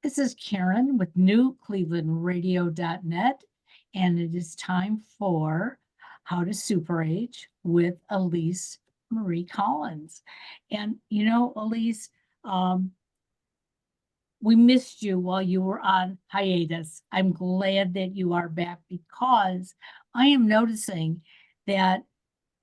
This is Karen with newclevelandradio.net, and it is time for How to Super Age with Elise Marie Collins. And Elise, we missed you while you were on hiatus. I'm glad that you are back because I am noticing that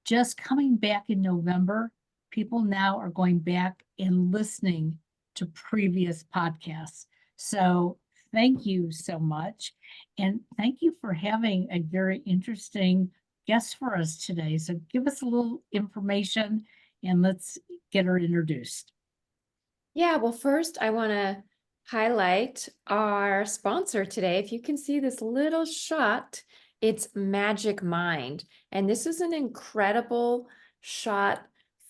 just coming back in November, people now are going back and listening to previous podcasts. So thank you so much. And thank you for having a very interesting guest for us today. So give us a little information and let's get her introduced. Yeah, well, first I want to highlight our sponsor today. If you can see this little shot, it's Magic Mind. And this is an incredible shot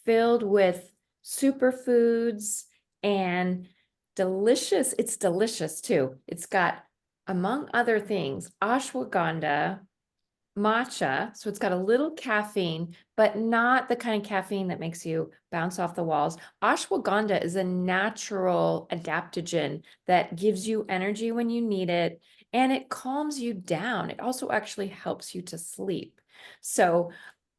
filled with superfoods and delicious. It's delicious too. It's got, among other things, ashwagandha, matcha, so it's got a little caffeine, but not the kind of caffeine that makes you bounce off the walls. Ashwagandha is a natural adaptogen that gives you energy when you need it, and it calms you down. It also actually helps you to sleep. So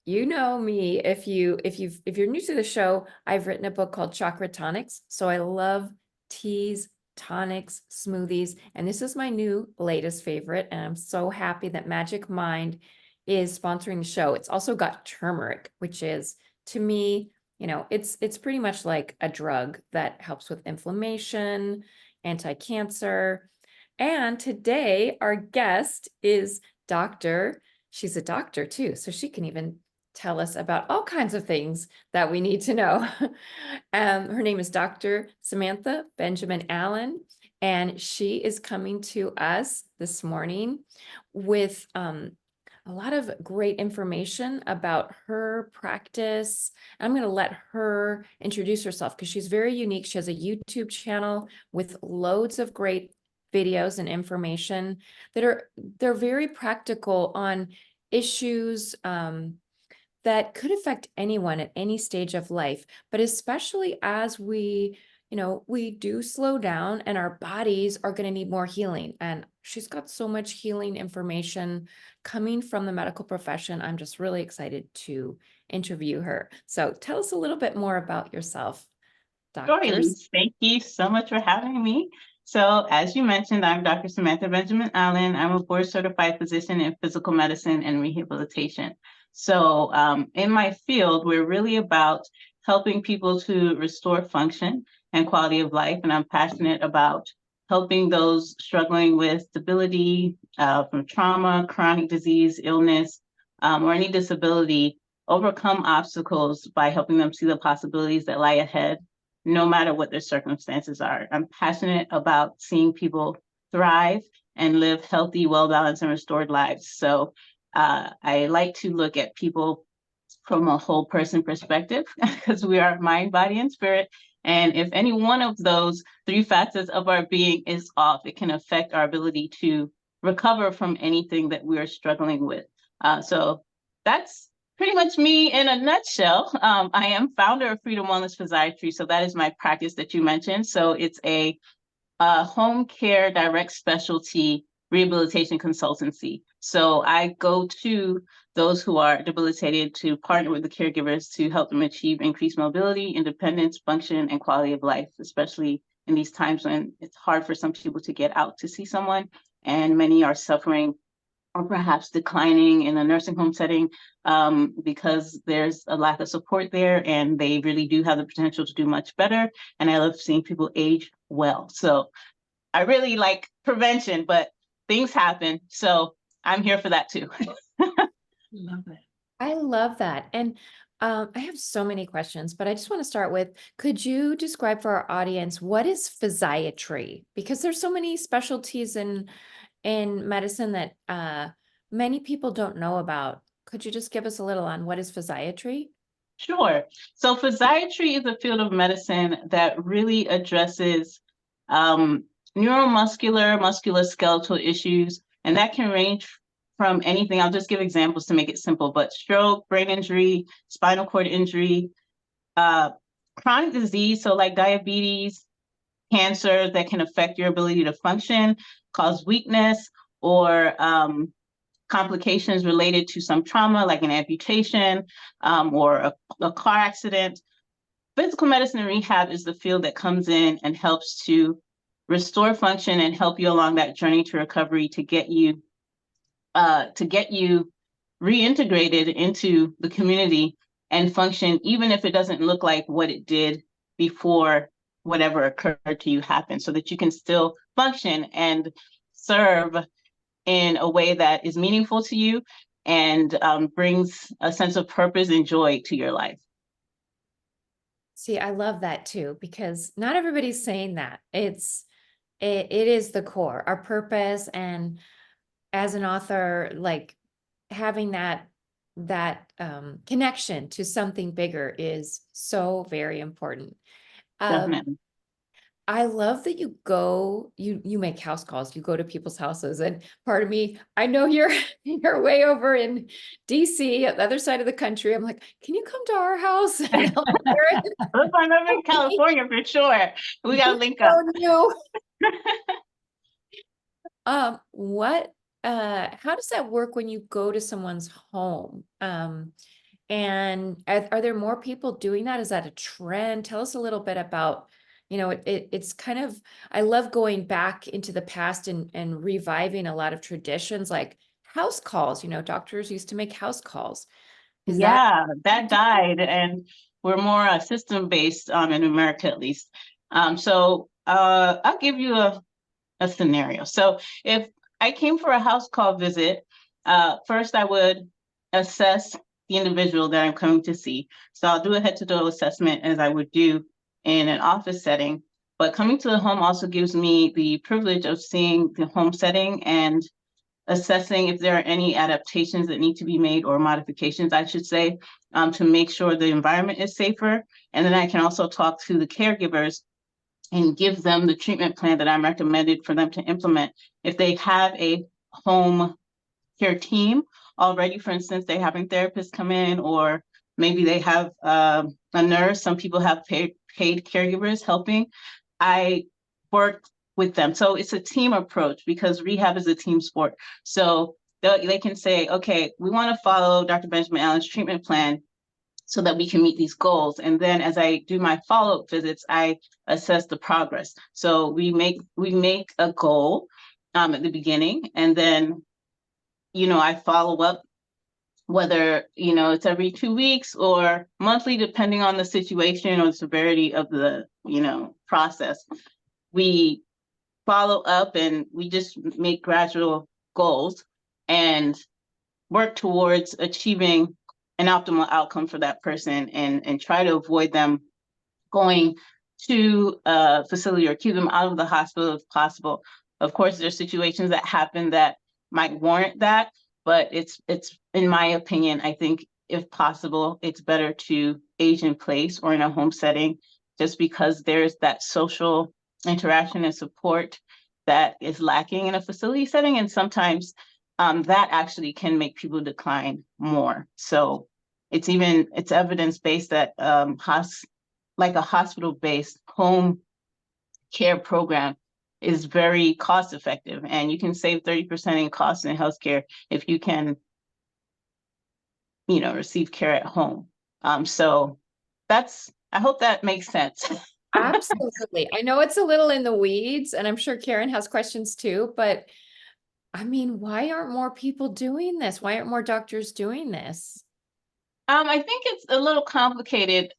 you know me, if you're new to the show, I've written a book called Chakra Tonics. So I love teas, tonics, smoothies, and this is my new latest favorite, and I'm so happy that Magic Mind is sponsoring the show. It's also got turmeric, which is, to me, it's pretty much like a drug that helps with inflammation, anti-cancer. And today our guest is she's a doctor too, so she can even tell us about all kinds of things that we need to know. Her name is Dr. Samantha Benjamin Allen, and she is coming to us this morning with a lot of great information about her practice. I'm going to let her introduce herself because she's very unique. She has a YouTube channel with loads of great videos and information they're very practical on issues that could affect anyone at any stage of life, but especially as we do slow down and our bodies are going to need more healing. And she's got so much healing information coming from the medical profession. I'm just really excited to interview her. So tell us a little bit more about yourself, doctors. Sure, thank you so much for having me. So as you mentioned, I'm Dr. Samantha Benjamin Allen. I'm a board certified physician in physical medicine and rehabilitation. So in my field, we're really about helping people to restore function and quality of life. And I'm passionate about helping those struggling with debility from trauma, chronic disease, illness, or any disability overcome obstacles by helping them see the possibilities that lie ahead, no matter what their circumstances are. I'm passionate about seeing people thrive and live healthy, well-balanced, and restored lives. So I like to look at people from a whole person perspective because we are mind, body, and spirit. And if any one of those three facets of our being is off, it can affect our ability to recover from anything that we are struggling with. So that's pretty much me in a nutshell. I am founder of Freedom Wellness Physiatry. So that is my practice that you mentioned. So it's a home care direct specialty rehabilitation consultancy. So I go to those who are debilitated to partner with the caregivers to help them achieve increased mobility, independence, function, and quality of life, especially in these times when it's hard for some people to get out to see someone, and many are suffering or perhaps declining in a nursing home setting because there's a lack of support there, and they really do have the potential to do much better. And I love seeing people age well. So I really like prevention, but things happen. So I'm here for that too. Love it. I love that. And I have so many questions, but I just want to start with, could you describe for our audience, what is physiatry? Because there's so many specialties in medicine that many people don't know about. Could you just give us a little on what is physiatry? Sure. So physiatry is a field of medicine that really addresses neuromuscular, musculoskeletal issues, and that can range from anything. I'll just give examples to make it simple, but stroke, brain injury, spinal cord injury, chronic disease, so like diabetes, cancers that can affect your ability to function, cause weakness, or complications related to some trauma like an amputation or a car accident. Physical medicine and rehab is the field that comes in and helps to restore function and help you along that journey to recovery to get you reintegrated into the community and function, even if it doesn't look like what it did before whatever occurred to you happened, so that you can still function and serve in a way that is meaningful to you and brings a sense of purpose and joy to your life. See, I love that too, because not everybody's saying that. It is the core, our purpose. And as an author, like having that connection to something bigger is so very important. Definitely. I love that you make house calls, you go to people's houses, and part of me, I know you're way over in DC, at the other side of the country. I'm like, can you come to our house and help Karen? Look, I'm in California for sure. We gotta link up. Oh no. How does that work when you go to someone's home? And are there more people doing that? Is that a trend? Tell us a little bit about, it's kind of, I love going back into the past and reviving a lot of traditions like house calls. Doctors used to make house calls. That died, and we're more system-based in America, at least. So I'll give you a scenario. So if I came for a house call visit, first I would assess the individual that I'm coming to see. So I'll do a head-to-toe assessment as I would do in an office setting. But coming to the home also gives me the privilege of seeing the home setting and assessing if there are any adaptations that need to be made, or modifications, I should say, to make sure the environment is safer. And then I can also talk to the caregivers and give them the treatment plan that I'm recommended for them to implement. If they have a home care team already, for instance, they're having therapists come in, or maybe they have a nurse. Some people have paid caregivers helping. I work with them. So it's a team approach, because rehab is a team sport. So they can say, okay, we want to follow Dr. Benjamin Allen's treatment plan so that we can meet these goals. And then as I do my follow-up visits, I assess the progress. So we make a goal at the beginning, and then, I follow up, whether, it's every 2 weeks or monthly, depending on the situation or the severity of the, process. We follow up and we just make gradual goals and work towards achieving an optimal outcome for that person, and try to avoid them going to a facility, or keep them out of the hospital if possible. Of course, there's situations that happen that might warrant that, but it's in my opinion, I think if possible, it's better to age in place or in a home setting, just because there's that social interaction and support that is lacking in a facility setting. And sometimes that actually can make people decline more. So it's evidence-based that like a hospital-based home care program is very cost-effective, and you can save 30% in costs in healthcare if you can, receive care at home. So I hope that makes sense. Absolutely. I know it's a little in the weeds, and I'm sure Karen has questions too, but I mean, why aren't more people doing this? Why aren't more doctors doing this? I think it's a little complicated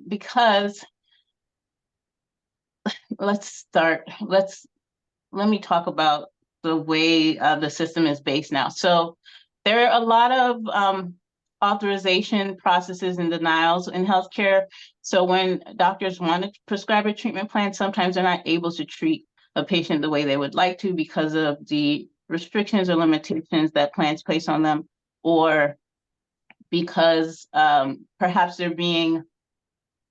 because let me talk about the way the system is based now. So there are a lot of authorization processes and denials in healthcare. So when doctors want to prescribe a treatment plan, sometimes they're not able to treat a patient the way they would like to because of the restrictions or limitations that plans place on them, or because perhaps they're being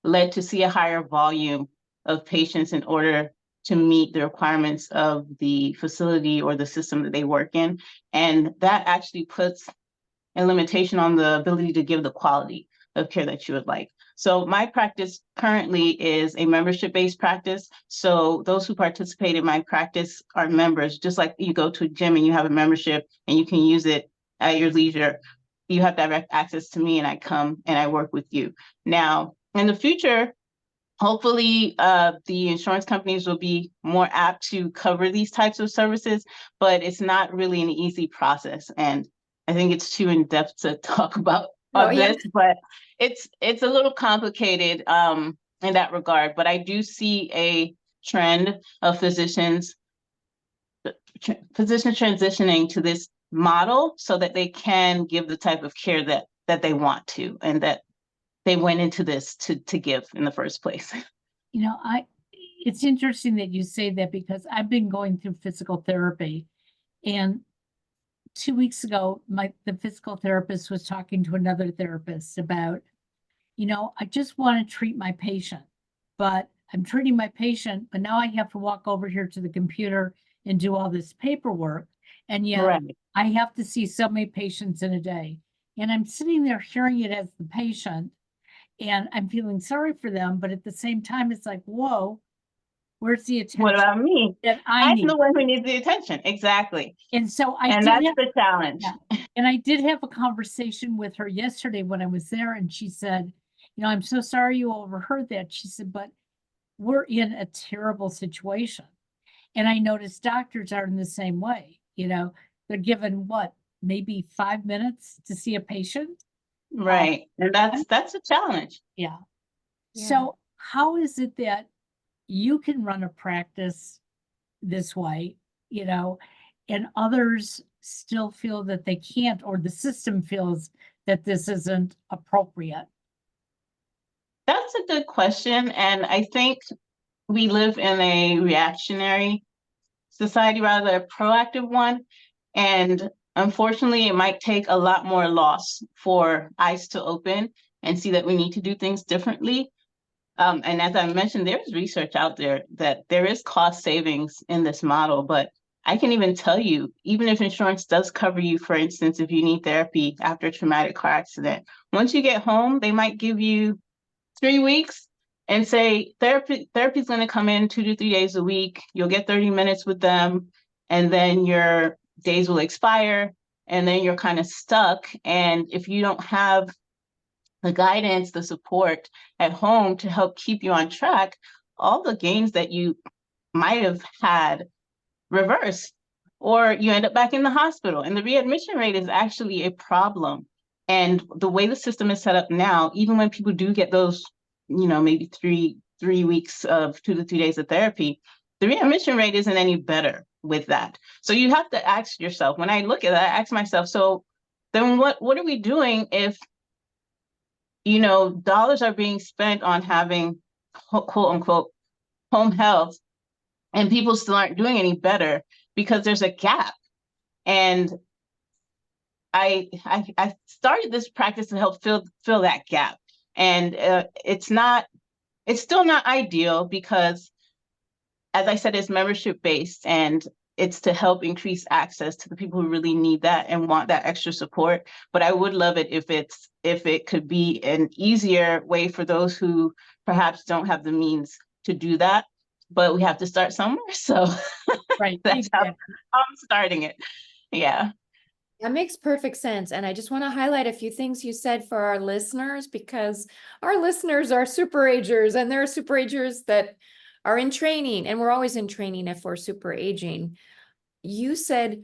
led to see a higher volume of patients in order to meet the requirements of the facility or the system that they work in. And that actually puts a limitation on the ability to give the quality of care that you would like. So my practice currently is a membership-based practice. So those who participate in my practice are members, just like you go to a gym and you have a membership and you can use it at your leisure. You have direct access to me and I come and I work with you. Now, in the future, hopefully, the insurance companies will be more apt to cover these types of services, but it's not really an easy process. And I think it's too in-depth to talk about this, but it's a little complicated in that regard. But I do see a trend of physicians transitioning to this model so that they can give the type of care that they want to, and that they went into this to give in the first place. You know, it's interesting that you say that, because I've been going through physical therapy, and 2 weeks ago, the physical therapist was talking to another therapist about, I just want to treat my patient, but I'm treating my patient, but now I have to walk over here to the computer and do all this paperwork. And yet Right. I have to see so many patients in a day. And I'm sitting there hearing it as the patient, and I'm feeling sorry for them. But at the same time, it's like, whoa, where's the What attention about me? that I I'm need? the one who needs the attention. Exactly. And so And that's the challenge. yeah. And I did have a conversation with her yesterday when I was there, and she said, I'm so sorry you overheard that. She said, but we're in a terrible situation. And I noticed doctors are in the same way. They're given maybe 5 minutes to see a patient. Right. And that's a challenge. Yeah. Yeah. So how is it that you can run a practice this way, and others still feel that they can't, or the system feels that this isn't appropriate? That's a good question. And I think we live in a reactionary society rather than a proactive one. And unfortunately, it might take a lot more loss for eyes to open and see that we need to do things differently. And as I mentioned, there's research out there that there is cost savings in this model, but I can even tell you, even if insurance does cover you, for instance, if you need therapy after a traumatic car accident, once you get home, they might give you 3 weeks and say therapy is going to come in 2 to 3 days a week. You'll get 30 minutes with them, and then your days will expire, and then you're kind of stuck. And if you don't have the guidance, the support at home to help keep you on track, all the gains that you might have had reverse, or you end up back in the hospital. And the readmission rate is actually a problem. And the way the system is set up now, even when people do get those, maybe three weeks of 2 to 3 days of therapy, the readmission rate isn't any better with that. So you have to ask yourself, when I look at that, I ask myself, so then what are we doing if, dollars are being spent on having quote unquote home health, and people still aren't doing any better because there's a gap. And I started this practice to help fill that gap. And it's still not ideal because, as I said, it's membership based, and it's to help increase access to the people who really need that and want that extra support. But I would love it if it could be an easier way for those who perhaps don't have the means to do that. But we have to start somewhere. So Right. that's Exactly. how I'm starting it. Yeah. That makes perfect sense. And I just want to highlight a few things you said for our listeners, because our listeners are super agers, and there are super agers that are in training, and we're always in training if we're super aging. You said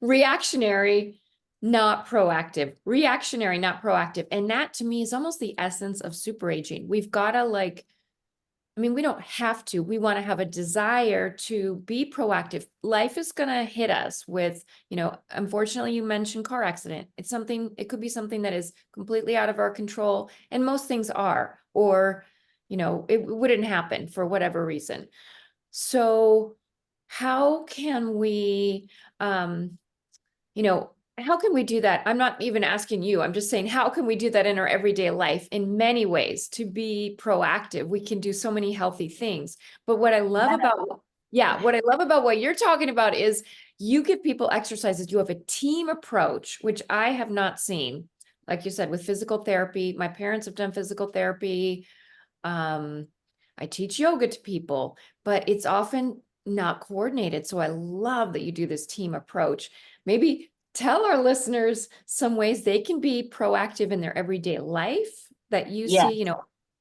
reactionary, not proactive. Reactionary, not proactive. And that to me is almost the essence of super aging. We've got to we don't have to. We want to have a desire to be proactive. Life is going to hit us with, unfortunately, you mentioned car accident. It could be something that is completely out of our control. And most things are, or, it wouldn't happen for whatever reason. So how can we, how can we do that? I'm not even asking you. I'm just saying, how can we do that in our everyday life in many ways to be proactive? We can do so many healthy things. But what I love about what you're talking about is you give people exercises. You have a team approach, which I have not seen. like you said, with physical therapy. My parents have done physical therapy. I teach yoga to people, but it's often not coordinated. So I love that you do this team approach. Maybe tell our listeners some ways they can be proactive in their everyday life that you Yeah. see,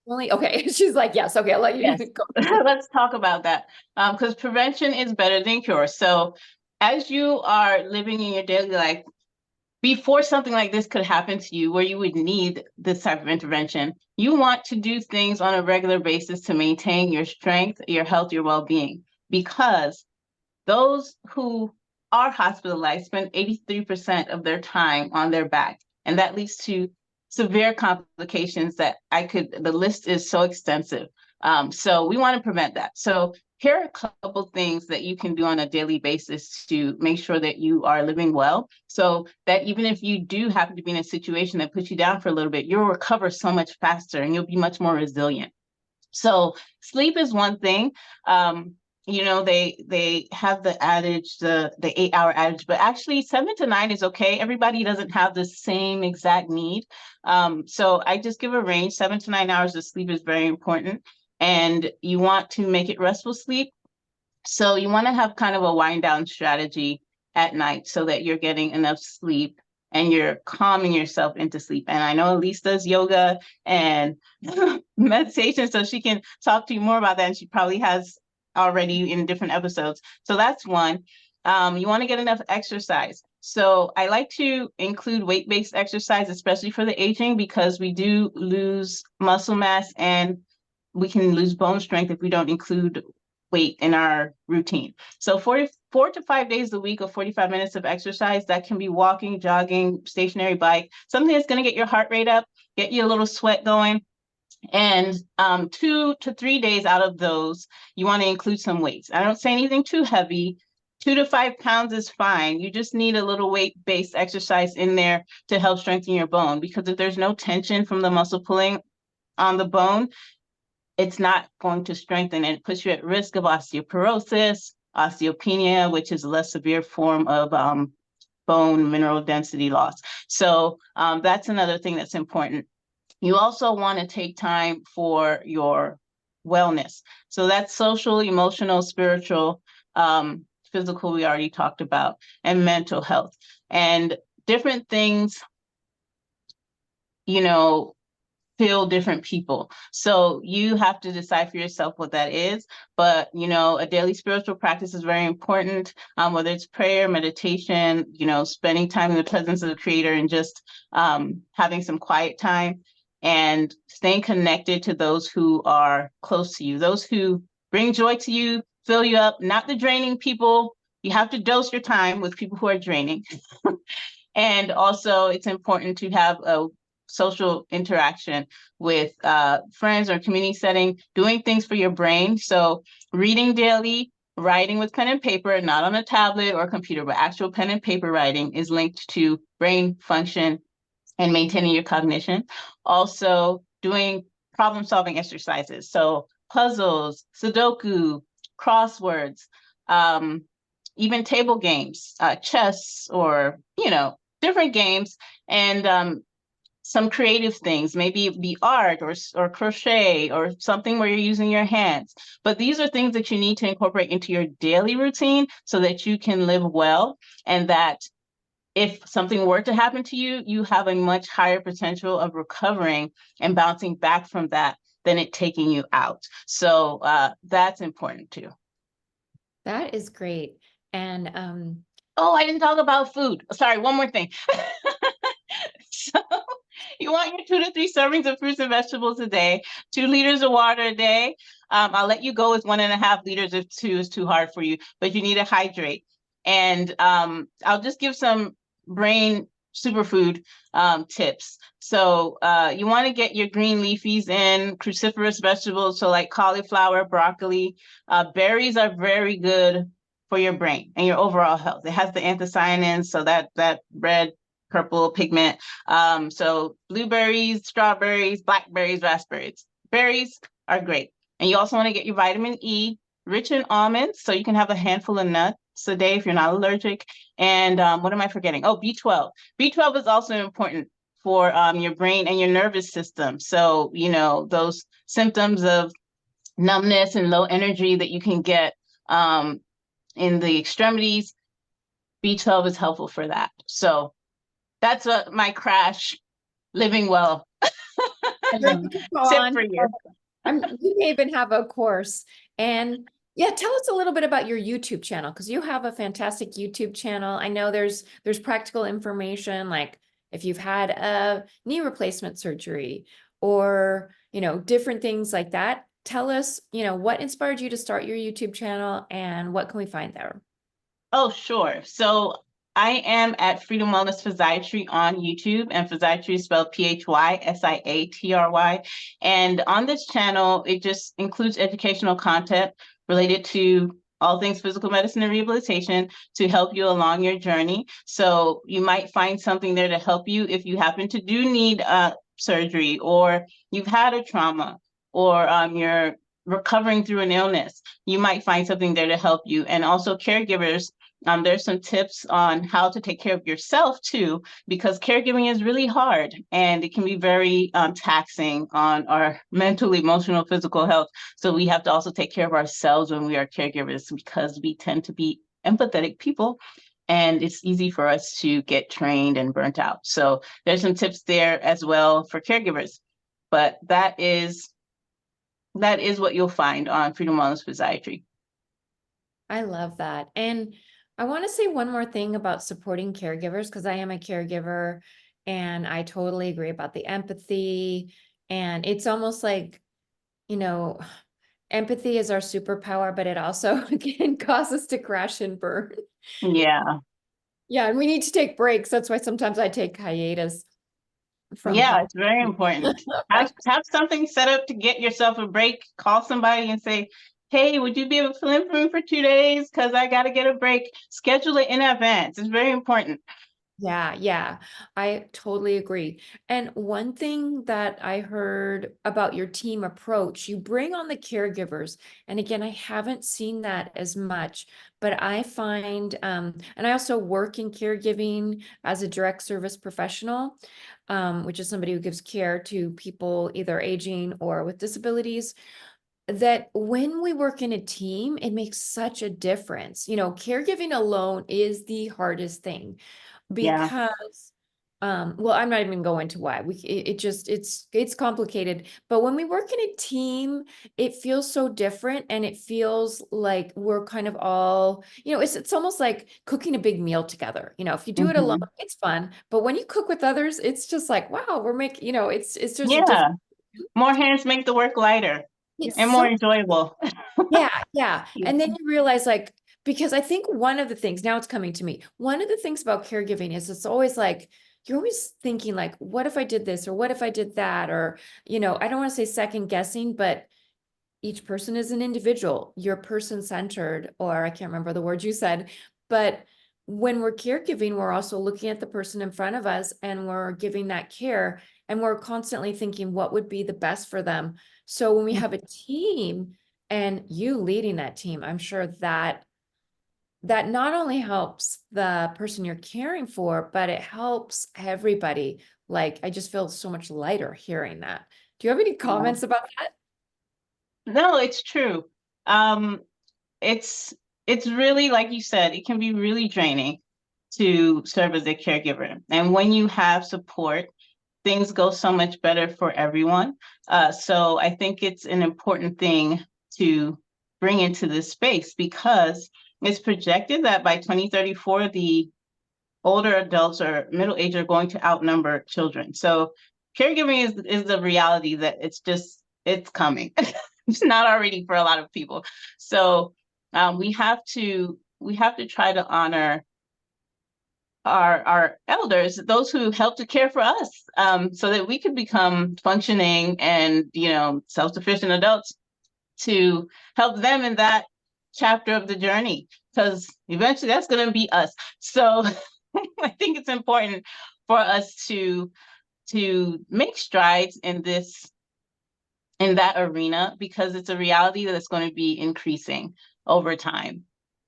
only, okay. She's like, yes. Okay. I'll let you Yes. go. Let's talk about that. Because prevention is better than cure. So as you are living in your daily life, before something like this could happen to you, where you would need this type of intervention, you want to do things on a regular basis to maintain your strength, your health, your well-being. Because those who are hospitalized spend 83% of their time on their back. And that leads to severe complications that the list is so extensive. So we want to prevent that. So here are a couple things that you can do on a daily basis to make sure that you are living well, so that even if you do happen to be in a situation that puts you down for a little bit, you'll recover so much faster and you'll be much more resilient. So sleep is one thing. They have the adage, the 8-hour adage, but actually 7 to 9 is okay. Everybody doesn't have the same exact need. So I just give a range. 7 to 9 hours of sleep is very important. And you want to make it restful sleep. So you want to have kind of a wind down strategy at night so that you're getting enough sleep and you're calming yourself into sleep. And I know Elise does yoga and meditation, so she can talk to you more about that. And she probably has already in different episodes. So that's one. You want to get enough exercise. So I like to include weight-based exercise, especially for the aging, because we do lose muscle mass and we can lose bone strength if we don't include weight in our routine. So 4 to 5 days a week of 45 minutes of exercise, that can be walking, jogging, stationary bike, something that's going to get your heart rate up, get you a little sweat going. And 2 to 3 days out of those, you want to include some weights. I don't say anything too heavy. 2 to 5 pounds is fine. You just need a little weight-based exercise in there to help strengthen your bone, because if there's no tension from the muscle pulling on the bone, it's not going to strengthen, and it puts you at risk of osteoporosis, osteopenia, which is a less severe form of bone mineral density loss. So that's another thing that's important. You also want to take time for your wellness. So that's social, emotional, spiritual, physical, we already talked about, and mental health. And different things, feel different people. So you have to decide for yourself what that is. But, a daily spiritual practice is very important, whether it's prayer, meditation, spending time in the presence of the Creator, and just having some quiet time and staying connected to those who are close to you, those who bring joy to you, fill you up, not the draining people. You have to dose your time with people who are draining. And also it's important to have a social interaction with friends or community setting, doing things for your brain. So reading daily, writing with pen and paper, not on a tablet or computer, but actual pen and paper writing is linked to brain function and maintaining your cognition. Also doing problem-solving exercises. So puzzles, Sudoku, crosswords, even table games, chess, or, different games, and some creative things, maybe it be art or crochet or something where you're using your hands. But these are things that you need to incorporate into your daily routine so that you can live well, and that if something were to happen to you, you have a much higher potential of recovering and bouncing back from that than it taking you out. So that's important too. That is great. And oh, I didn't talk about food. Sorry, one more thing. So you want your 2 to 3 servings of fruits and vegetables a day, 2 liters of water a day. I'll let you go with 1.5 liters if 2 is too hard for you, but you need to hydrate. And I'll just give some brain superfood tips. So you want to get your green leafies in, cruciferous vegetables, so like cauliflower, broccoli. Berries are very good for your brain and your overall health. It has the anthocyanins, so that red, purple pigment. So blueberries, strawberries, blackberries, raspberries. Berries are great. And you also want to get your vitamin E, rich in almonds, so you can have a handful of nuts a day if you're not allergic. And what am I forgetting? Oh, B12. B12 is also important. for your brain and your nervous system. So, those symptoms of numbness and low energy that you can get in the extremities, B12 is helpful for that. So that's my crash living well Great. Go tip on. for you. You may even have a course. And yeah, tell us a little bit about your YouTube channel, because you have a fantastic YouTube channel. I know there's practical information, like if you've had a knee replacement surgery or, different things like that. Tell us, what inspired you to start your YouTube channel and what can we find there? Oh, sure. So I am at Freedom Wellness Physiatry on YouTube, and physiatry is spelled Physiatry. And on this channel, it just includes educational content related to all things physical medicine and rehabilitation to help you along your journey. So you might find something there to help you if you happen to do need surgery, or you've had a trauma, or you're recovering through an illness. You might find something there to help you. And also caregivers, there's some tips on how to take care of yourself too, because caregiving is really hard and it can be very taxing on our mental, emotional, physical health. So we have to also take care of ourselves when we are caregivers, because we tend to be empathetic people and it's easy for us to get trained and burnt out. So there's some tips there as well for caregivers. But that is what you'll find on Freedom Wellness Physiatry. I love that. And I want to say one more thing about supporting caregivers, because I am a caregiver and I totally agree about the empathy. And it's almost like, empathy is our superpower, but it also can cause us to crash and burn. Yeah. Yeah. And we need to take breaks. That's why sometimes I take hiatus from. Yeah, it's very important. Have something set up to get yourself a break. Call somebody and say, hey, would you be able to fill in for me for 2 days? Because I got to get a break. Schedule it in advance. It's very important. Yeah, I totally agree. And one thing that I heard about your team approach, you bring on the caregivers. And again, I haven't seen that as much, but I find, and I also work in caregiving as a direct service professional, which is somebody who gives care to people either aging or with disabilities. That when we work in a team, it makes such a difference. Caregiving alone is the hardest thing Yeah. because, well, I'm not even going to why. It's complicated. But when we work in a team, it feels so different, and it feels like we're kind of all, it's almost like cooking a big meal together. If you do it alone, it's fun. But when you cook with others, it's just like, wow, we're making, it's just a different. More hands make the work lighter and more enjoyable. Yeah. And then you realize, like, because I think one of the things, now it's coming to me, one of the things about caregiving is it's always like, you're always thinking like, what if I did this? Or what if I did that? Or, I don't want to say second guessing, but each person is an individual. You're person-centered, or I can't remember the word you said, but when we're caregiving, we're also looking at the person in front of us and we're giving that care, and we're constantly thinking what would be the best for them. So when we have a team and you leading that team, I'm sure that not only helps the person you're caring for, but it helps everybody. Like, I just feel so much lighter hearing that. Do you have any comments about that? No, it's true. It's really, like you said, it can be really draining to serve as a caregiver. And when you have support, things go so much better for everyone. So I think it's an important thing to bring into this space, because it's projected that by 2034, the older adults or middle age are going to outnumber children. So caregiving is the reality that it's coming. It's not already for a lot of people. So we have to try to honor our elders, those who help to care for us, so that we could become functioning and self-sufficient adults, to help them in that chapter of the journey, because eventually that's going to be us. So I think it's important for us to make strides in that arena, because it's a reality that's going to be increasing over time.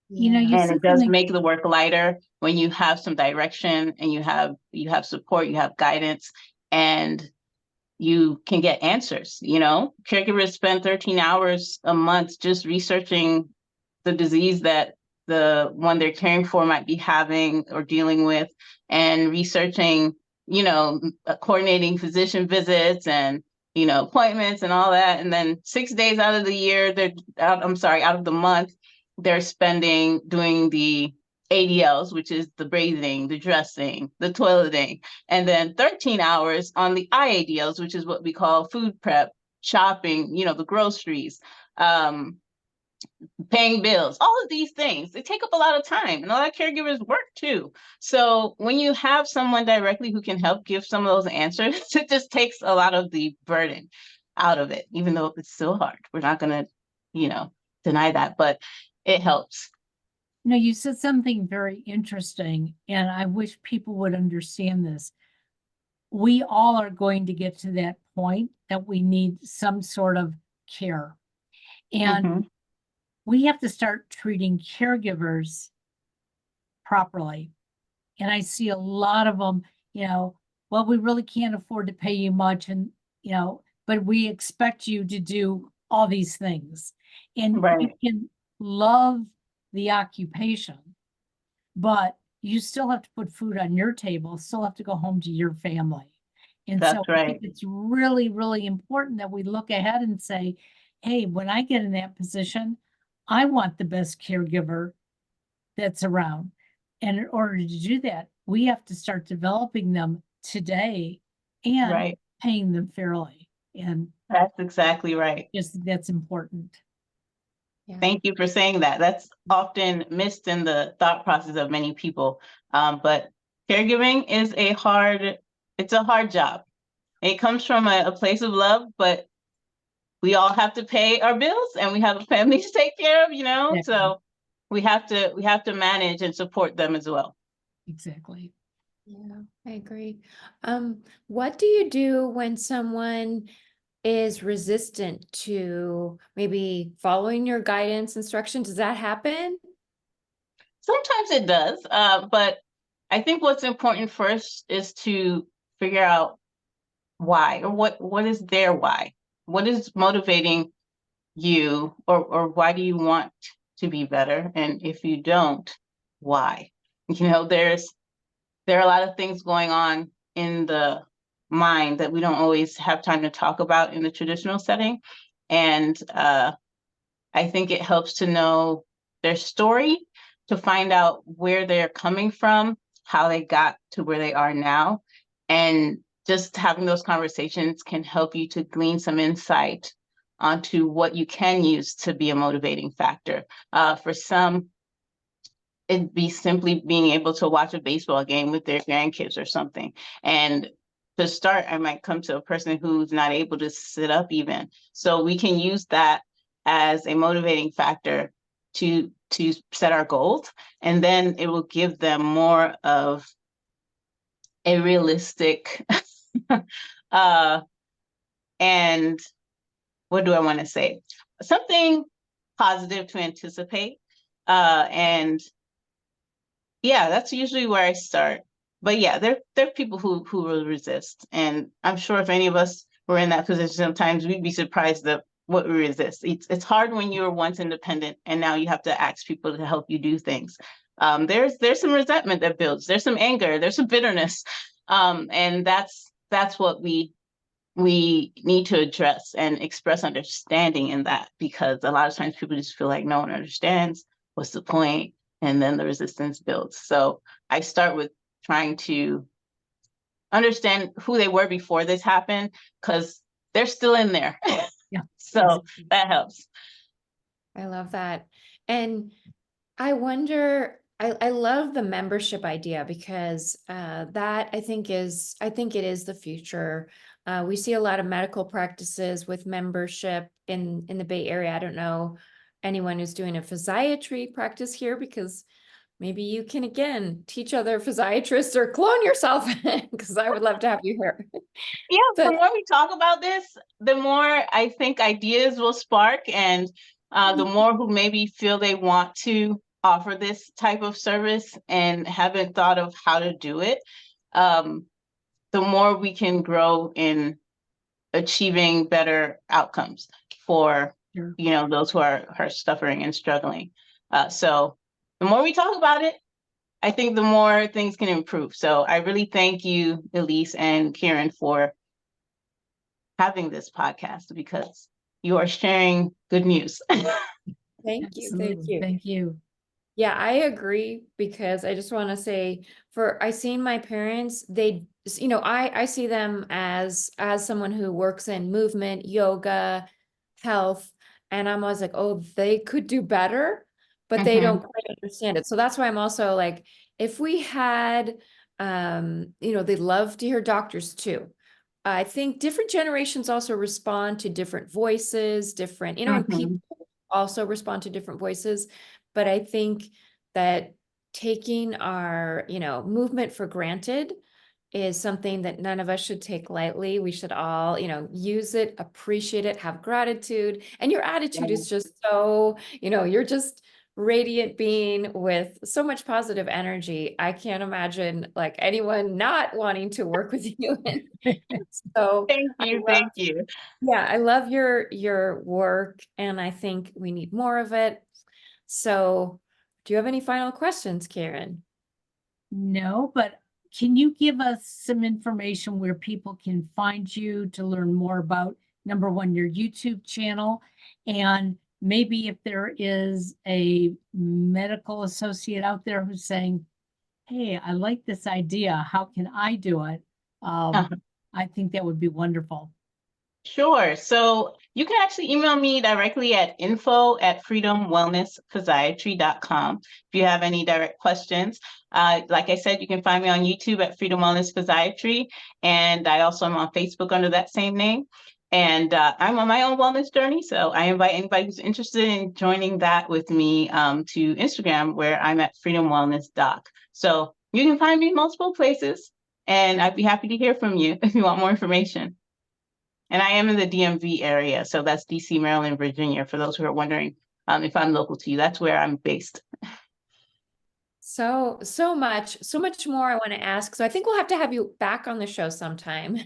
You know, Yeah. you And said it does something, make the work lighter when you have some direction and you have support, you have guidance, and you can get answers. Caregivers spend 13 hours a month just researching the disease that the one they're caring for might be having or dealing with, and researching, coordinating physician visits and, appointments and all that. And then 6 days out of the year, out of the month, they're spending doing the ADLs, which is the bathing, the dressing, the toileting, and then 13 hours on the IADLs, which is what we call food prep, shopping, the groceries, paying bills, all of these things. They take up a lot of time, and a lot of caregivers work too. So when you have someone directly who can help give some of those answers, it just takes a lot of the burden out of it, even though it's still hard. We're not going to, deny that, but it helps. you know, you said something very interesting, and I wish people would understand this. We all are going to get to that point that we need some sort of care. And Mhm. we have to start treating caregivers properly. And I see a lot of them, well, we really can't afford to pay you much, and, but we expect you to do all these things. And you Right. can love the occupation, but you still have to put food on your table, still have to go home to your family. And so That's I think right. it's really, really important that we look ahead and say, hey, when I get in that position, I want the best caregiver that's around. And in order to do that, we have to start developing them today and Right. paying them fairly. And That's exactly right. just that's important. Yeah. Thank you for saying that. That's often missed in the thought process of many people. But caregiving is it's a hard job. It comes from a place of love, but we all have to pay our bills and we have a family to take care of, Exactly. so we have to manage and support them as well. Exactly. Yeah, I agree. What do you do when someone is resistant to maybe following your guidance instructions? Does that happen? Sometimes it does, but I think what's important first is to figure out why, or what is their why? What is motivating you, or why do you want to be better? And if you don't, why? There are a lot of things going on in the mind that we don't always have time to talk about in the traditional setting. And I think it helps to know their story, to find out where they're coming from, how they got to where they are now. And just having those conversations can help you to glean some insight onto what you can use to be a motivating factor. For some, it'd be simply being able to watch a baseball game with their grandkids or something. And to start, I might come to a person who's not able to sit up even. So we can use that as a motivating factor to set our goals, and then it will give them more of a realistic and what do I want to say? Something positive to anticipate. And yeah, that's usually where I start. But yeah, there are people who will resist. And I'm sure if any of us were in that position, sometimes we'd be surprised at what we resist. It's hard when you were once independent and now you have to ask people to help you do things. There's some resentment that builds, there's some anger, there's some bitterness. And that's what we need to address and express understanding in that, because a lot of times people just feel like no one understands. What's the point? And then the resistance builds. So I start with trying to understand who they were before this happened, because they're still in there. Yeah. So that helps. I love that. And I wonder, I love the membership idea, because that I think it is the future. We see a lot of medical practices with membership in the Bay Area. I don't know anyone who's doing a physiatry practice here, because maybe you can again teach other physiatrists or clone yourself, because I would love to have you here. Yeah, the But more we talk about this, the more I think ideas will spark, and the more who maybe feel they want to offer this type of service and haven't thought of how to do it, the more we can grow in achieving better outcomes for, Sure. those who are suffering and struggling. So the more we talk about it, I think the more things can improve. So I really thank you, Elise and Karen, for having this podcast, because you are sharing good news. Thank you. Thank Absolutely. you. Thank you. Yeah, I agree, because I just want to say, I seen my parents, I see them as someone who works in movement, yoga, health, and I'm always like, oh, they could do better, but they don't quite understand it. So that's why I'm also like, if we had, they love to hear doctors too. I think different generations also respond to different voices, different, and people also respond to different voices. But I think that taking our, movement for granted is something that none of us should take lightly. We should all, use it, appreciate it, have gratitude. And your attitude is just so, you're just radiant being with so much positive energy. I can't imagine like anyone not wanting to work with you. So Thank you. Thank you. yeah, I love your work, and I think we need more of it. So do you have any final questions, Karen? No, but can you give us some information where people can find you to learn more about, number one, your YouTube channel, and maybe if there is a medical associate out there who's saying, hey, I like this idea, how can I do it? I think that would be wonderful. Sure. So you can actually email me directly at info@freedomwellnessphysiatry.com if you have any direct questions. Like I said, you can find me on YouTube at Freedom Wellness Physiatry, and I also am on Facebook under that same name. And I'm on my own wellness journey, so I invite anybody who's interested in joining that with me to Instagram, where I'm at Freedom Wellness Doc. So you can find me multiple places, and I'd be happy to hear from you if you want more information. And I am in the DMV area, so that's DC, Maryland, Virginia, for those who are wondering if I'm local to you. That's where I'm based. So much more I want to ask. So I think we'll have to have you back on the show sometime.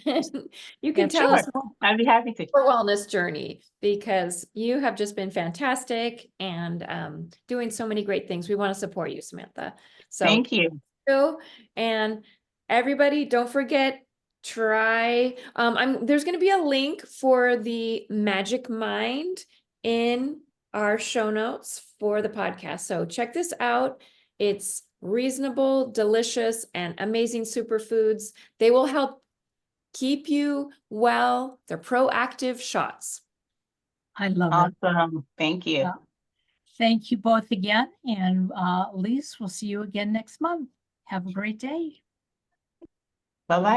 You can tell Sure. us more I'd be happy to. your wellness journey, because you have just been fantastic and doing so many great things. We want to support you, Samantha. So Thank you. and everybody, don't forget, try, there's going to be a link for the Magic Mind in our show notes for the podcast. So check this out. It's reasonable, delicious, and amazing superfoods. They will help keep you well. They're proactive shots. I love it. Awesome. Thank you. Thank you both again. And Elise, we'll see you again next month. Have a great day. Bye-bye.